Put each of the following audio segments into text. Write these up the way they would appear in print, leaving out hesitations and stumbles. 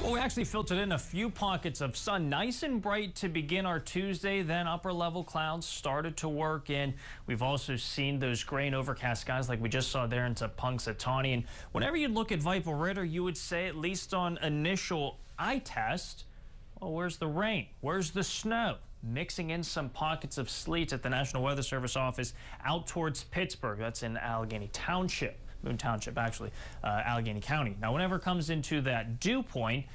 Well, we actually filtered in a few pockets of sun, nice and bright to begin our Tuesday. Then upper level clouds started to work in. We've also seen those gray and overcast skies like we just saw there into Punxsutawney. And whenever you look at Viper-Ritter, you would say, at least on initial eye test, well, where's the rain? Where's the snow? Mixing in some pockets of sleet at the National Weather Service office out towards Pittsburgh. That's in Allegheny Township. Moon Township, actually, Allegheny County. Now, whenever it comes into that dew point,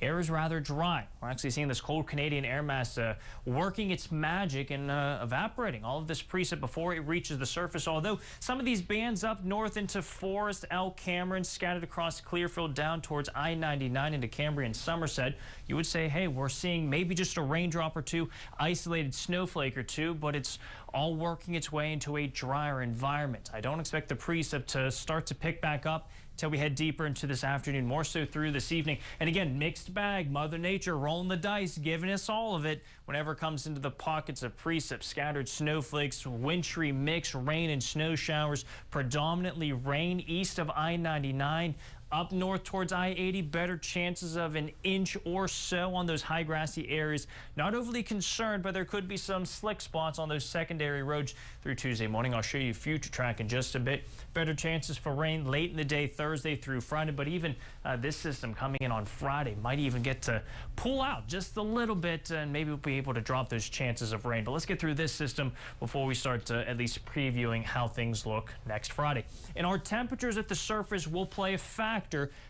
air is rather dry. We're actually seeing this cold Canadian air mass working its magic and evaporating all of this precip before it reaches the surface. Although some of these bands up north into Forest, Elk, Cameron, scattered across Clearfield down towards I-99 into Cambria and Somerset, you would say, hey, we're seeing maybe just a raindrop or two, isolated snowflake or two, but it's all working its way into a drier environment. I don't expect the precip to start to pick back up until we head deeper into this afternoon, more so through this evening. And again, mixed bag, Mother Nature rolling the dice, giving us all of it whenever it comes into the pockets of precip, scattered snowflakes, wintry mix, rain and snow showers, predominantly rain east of I-99. Up north towards I-80, better chances of an inch or so on those high grassy areas. Not overly concerned, but there could be some slick spots on those secondary roads through Tuesday morning. I'll show you future track in just a bit. Better chances for rain late in the day, Thursday through Friday, but even this system coming in on Friday might even get to pull out just a little bit, and maybe we'll be able to drop those chances of rain. But let's get through this system before we start at least previewing how things look next Friday. And our temperatures at the surface will play a factor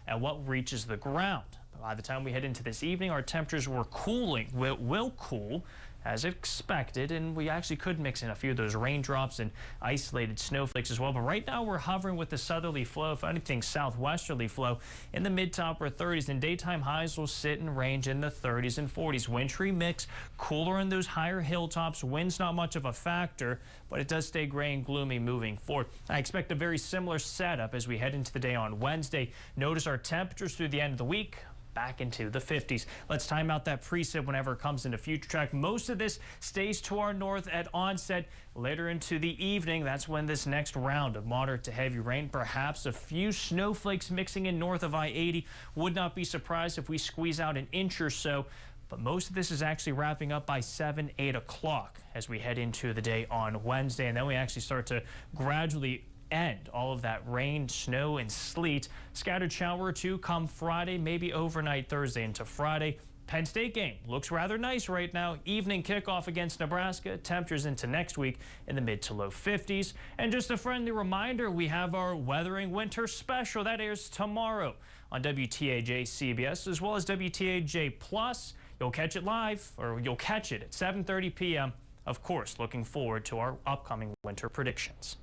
at what reaches the ground. By the time we head into this evening, our temperatures will cool as expected, and we actually could mix in a few of those raindrops and isolated snowflakes as well. But right now we're hovering with the southerly flow, if anything southwesterly flow, in the mid to upper 30s, and daytime highs will sit and range in the 30s and 40s. Wintry mix, cooler in those higher hilltops. Wind's not much of a factor, but it does stay gray and gloomy moving forward. I expect a very similar setup as we head into the day on Wednesday. Notice our temperatures through the end of the week back into the 50s. Let's time out that precip whenever it comes into future track. Most of this stays to our north at onset. Later into the evening, that's when this next round of moderate to heavy rain, perhaps a few snowflakes mixing in north of I-80. Would not be surprised if we squeeze out an inch or so. But most of this is actually wrapping up by 7, 8 o'clock as we head into the day on Wednesday. And then we actually start to gradually end all of that rain, snow, and sleet. Scattered shower or two come Friday, maybe overnight Thursday into Friday. Penn State game looks rather nice right now. Evening kickoff against Nebraska. Temperatures into next week in the mid to low 50s. And just a friendly reminder, we have our Weathering Winter Special that airs tomorrow on WTAJ CBS as well as WTAJ Plus. You'll catch it live, or you'll catch it at 7:30 p.m. Of course, looking forward to our upcoming winter predictions.